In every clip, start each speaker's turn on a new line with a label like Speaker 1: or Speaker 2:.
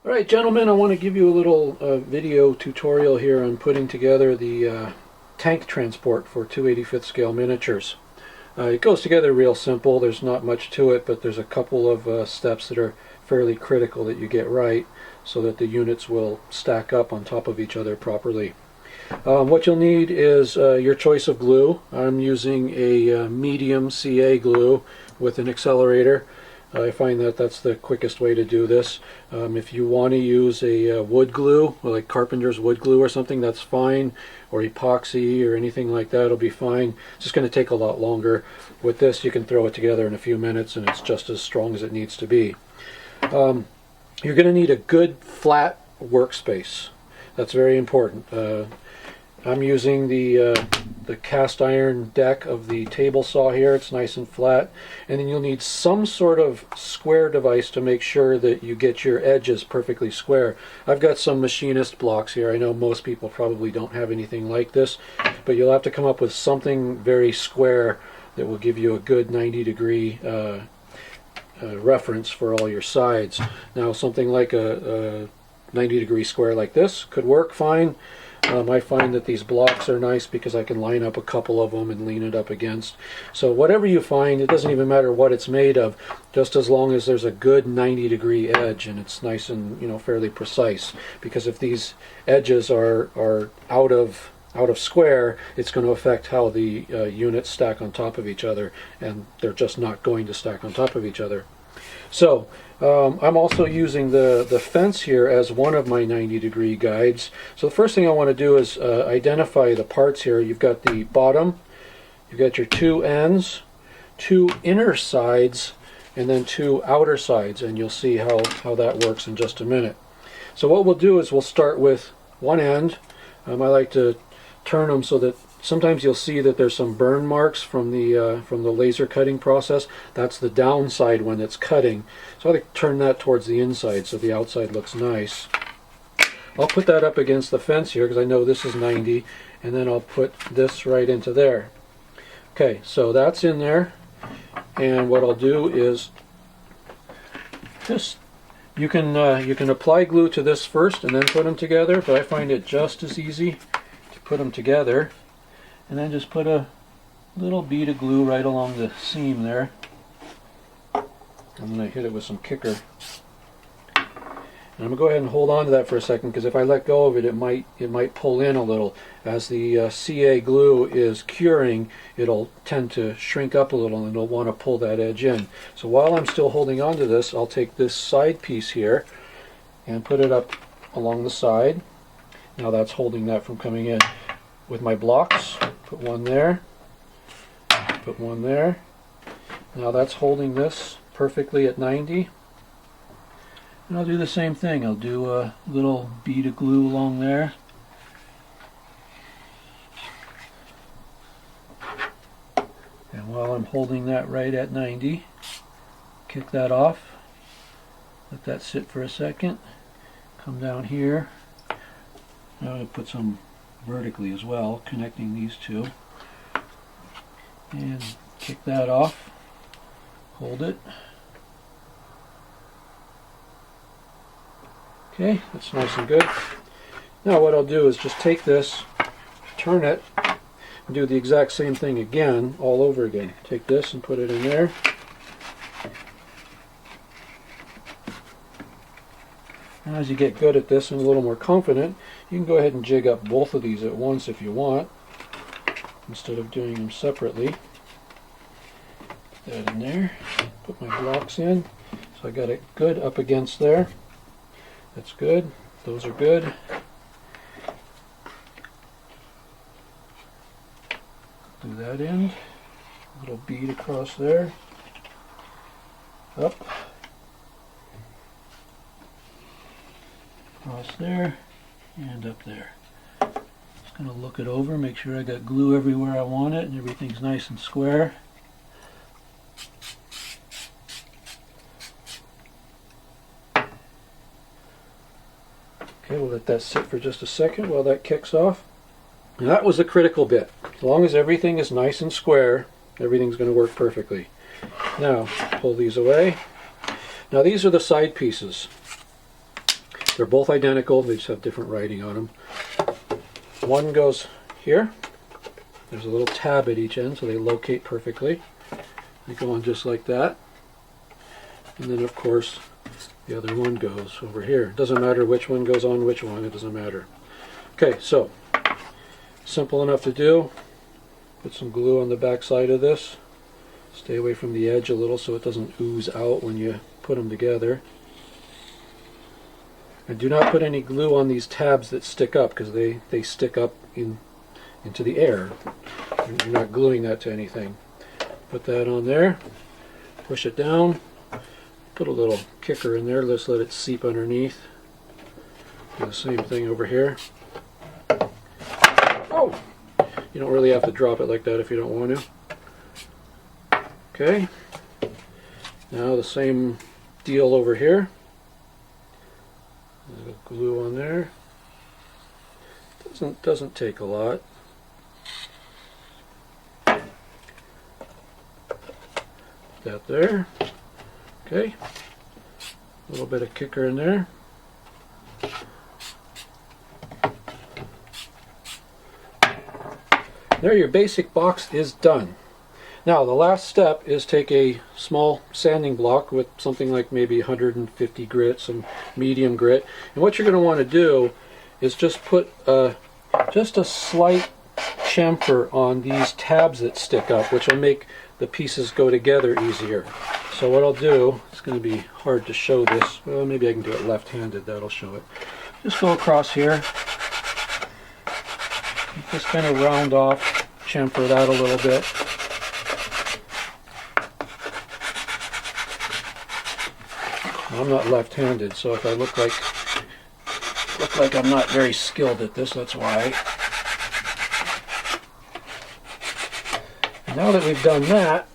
Speaker 1: Alright gentlemen, I want to give you a little video tutorial here on putting together the tank transport for 2/85th scale miniatures. It goes together real simple. There's not much to it, but there's a couple of steps that are fairly critical that you get right so that the units will stack up on top of each other properly. What you'll need is your choice of glue. I'm using a medium CA glue with an accelerator. I find that that's the quickest way to do this. If you want to use a wood glue, like Carpenter's wood glue or something, that's fine, or epoxy or anything like that will be fine. It's just going to take a lot longer. With this you can throw it together in a few minutes and it's just as strong as it needs to be. You're going to need a good flat workspace. That's very important. I'm using the cast iron deck of the table saw here. It's nice and flat, and then you'll need some sort of square device to make sure that you get your edges perfectly square. I've got some machinist blocks here. I know most people probably don't have anything like this, but you'll have to come up with something very square that will give you a good 90-degree reference for all your sides. Now something like a 90-degree square like this could work fine. I find that these blocks are nice because I can line up a couple of them and lean it up against. So whatever you find, it doesn't even matter what it's made of, just as long as there's a good 90-degree edge and it's nice and, you know, fairly precise. Because if these edges are out of square, it's going to affect how the units stack on top of each other, and they're just not going to stack on top of each other. So I'm also using the fence here as one of my 90-degree guides. So the first thing I want to do is identify the parts here. You've got the bottom, you've got your two ends, two inner sides, and then two outer sides, and you'll see how that works in just a minute. So what we'll do is we'll start with one end. I like to turn them so that sometimes you'll see that there's some burn marks from the laser cutting process. That's the downside when it's cutting. So I like to turn that towards the inside so the outside looks nice. I'll put that up against the fence here because I know this is 90, and then I'll put this right into there. Okay, so that's in there, and what I'll do is just you can apply glue to this first and then put them together, but I find it just as easy to put them together and then just put a little bead of glue right along the seam there. I'm going to hit it with some kicker. And I'm going to go ahead and hold on to that for a second, because if I let go of it, it might pull in a little. As the CA glue is curing, it'll tend to shrink up a little and it'll want to pull that edge in. So while I'm still holding on to this, I'll take this side piece here and put it up along the side. Now that's holding that from coming in. With my blocks, put one there, put one there. Now that's holding this perfectly at 90. And I'll do the same thing. I'll do a little bead of glue along there. And while I'm holding that right at 90, kick that off. Let that sit for a second. Come down here. Now I'm going to put some vertically as well, connecting these two. And kick that off. Hold it. Okay, that's nice and good. Now what I'll do is just take this, turn it, and do the exact same thing again, all over again. Take this and put it in there. And as you get good at this and a little more confident, you can go ahead and jig up both of these at once if you want, instead of doing them separately. Put that in there. Put my blocks in. So I got it good up against there. That's good. Those are good. Do that end. A little bead across there. Up. Across there. And up there. Just going to look it over, make sure I got glue everywhere I want it and everything's nice and square. Okay, we'll let that sit for just a second while that kicks off. And that was the critical bit. As long as everything is nice and square, everything's going to work perfectly. Now, pull these away. Now these are the side pieces. They're both identical, they just have different writing on them. One goes here. There's a little tab at each end so they locate perfectly. They go on just like that. And then of course the other one goes over here. It doesn't matter which one goes on which one, it doesn't matter. Okay, so simple enough to do. Put some glue on the back side of this. Stay away from the edge a little so it doesn't ooze out when you put them together. And do not put any glue on these tabs that stick up, because they stick up into the air. You're not gluing that to anything. Put that on there, push it down, put a little kicker in there, let's let it seep underneath. Do the same thing over here. Oh! You don't really have to drop it like that if you don't want to. Okay. Now the same deal over here. There's a glue on there. Doesn't take a lot. That there. Okay. A little bit of kicker in there. There, your basic box is done. Now the last step is take a small sanding block with something like maybe 150 grit, some medium grit, and what you're going to want to do is just put just a slight chamfer on these tabs that stick up, which will make the pieces go together easier. So what I'll do, it's going to be hard to show this, well maybe I can do it left-handed, that'll show it. Just go across here, just kind of round off, chamfer that a little bit. I'm not left-handed, so if I look like I'm not very skilled at this, that's why. And now that we've done that,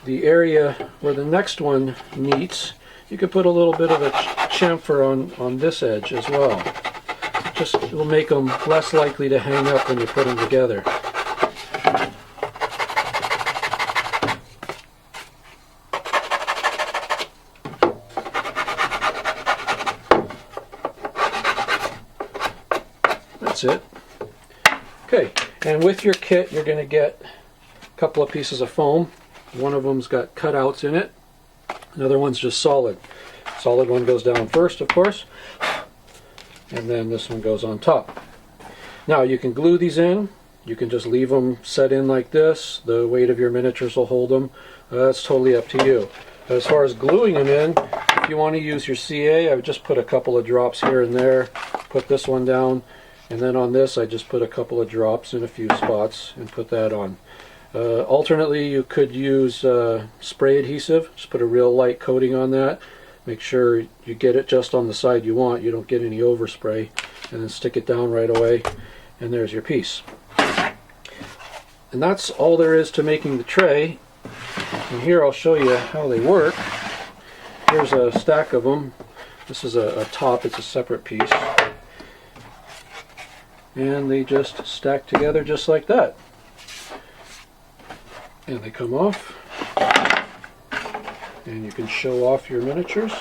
Speaker 1: the area where the next one meets, you could put a little bit of a chamfer on this edge as well. Just will make them less likely to hang up when you put them together. That's it. Okay, and with your kit you're going to get a couple of pieces of foam. One of them's got cutouts in it. Another one's just solid. Solid one goes down first, of course, and then this one goes on top. Now you can glue these in. You can just leave them set in like this. The weight of your miniatures will hold them. That's totally up to you. As far as gluing them in, if you want to use your CA, I would just put a couple of drops here and there. Put this one down, and then on this I just put a couple of drops in a few spots and put that on. Alternately, you could use spray adhesive. Just put a real light coating on that. Make sure you get it just on the side you want. You don't get any overspray. And then stick it down right away. And there's your piece. And that's all there is to making the tray. And here I'll show you how they work. Here's a stack of them. This is a top. It's a separate piece. And they just stack together just like that. And they come off, and you can show off your miniatures,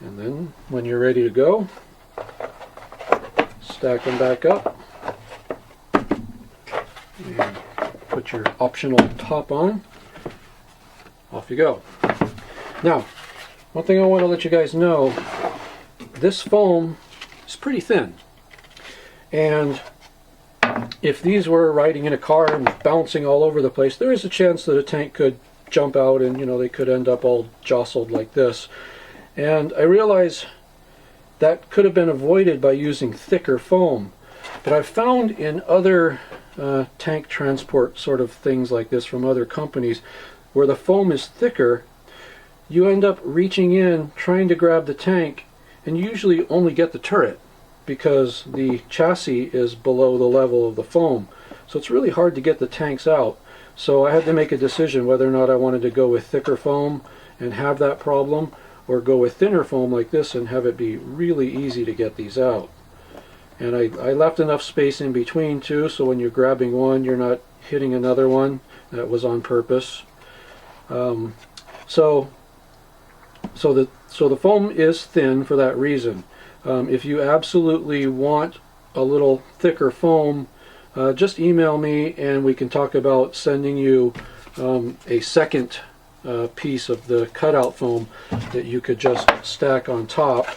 Speaker 1: and then when you're ready to go, stack them back up and put your optional top on. Off you go. Now, one thing I want to let you guys know, this foam is pretty thin, and if these were riding in a car and bouncing all over the place, there is a chance that a tank could jump out and they could end up all jostled like this. And I realize that could have been avoided by using thicker foam. But I've found in other tank transport sort of things like this from other companies, where the foam is thicker, you end up reaching in, trying to grab the tank, and you usually only get the turret, because the chassis is below the level of the foam. So it's really hard to get the tanks out. So I had to make a decision whether or not I wanted to go with thicker foam and have that problem, or go with thinner foam like this and have it be really easy to get these out. And I left enough space in between too, so when you're grabbing one you're not hitting another one. That was on purpose. So So the foam is thin for that reason. If you absolutely want a little thicker foam, just email me and we can talk about sending you a second piece of the cutout foam that you could just stack on top,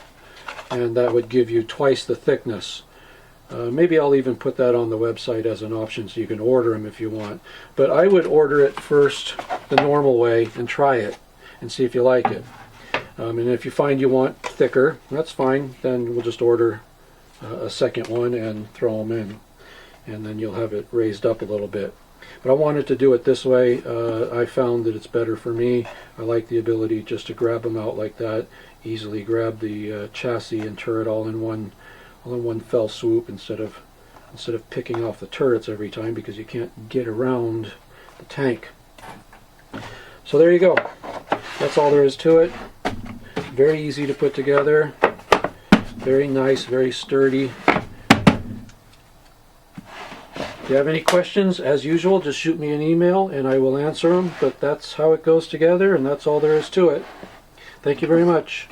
Speaker 1: and that would give you twice the thickness. Maybe I'll even put that on the website as an option so you can order them if you want. But I would order it first the normal way and try it and see if you like it. And if you find you want thicker, that's fine. Then we'll just order a second one and throw them in. And then you'll have it raised up a little bit. But I wanted to do it this way. I found that it's better for me. I like the ability just to grab them out like that, easily grab the chassis and turret all in one fell swoop instead of picking off the turrets every time, because you can't get around the tank. So there you go. That's all there is to it. Very easy to put together. Very nice, very sturdy. If you have any questions, as usual, just shoot me an email and I will answer them. But that's how it goes together, and that's all there is to it. Thank you very much.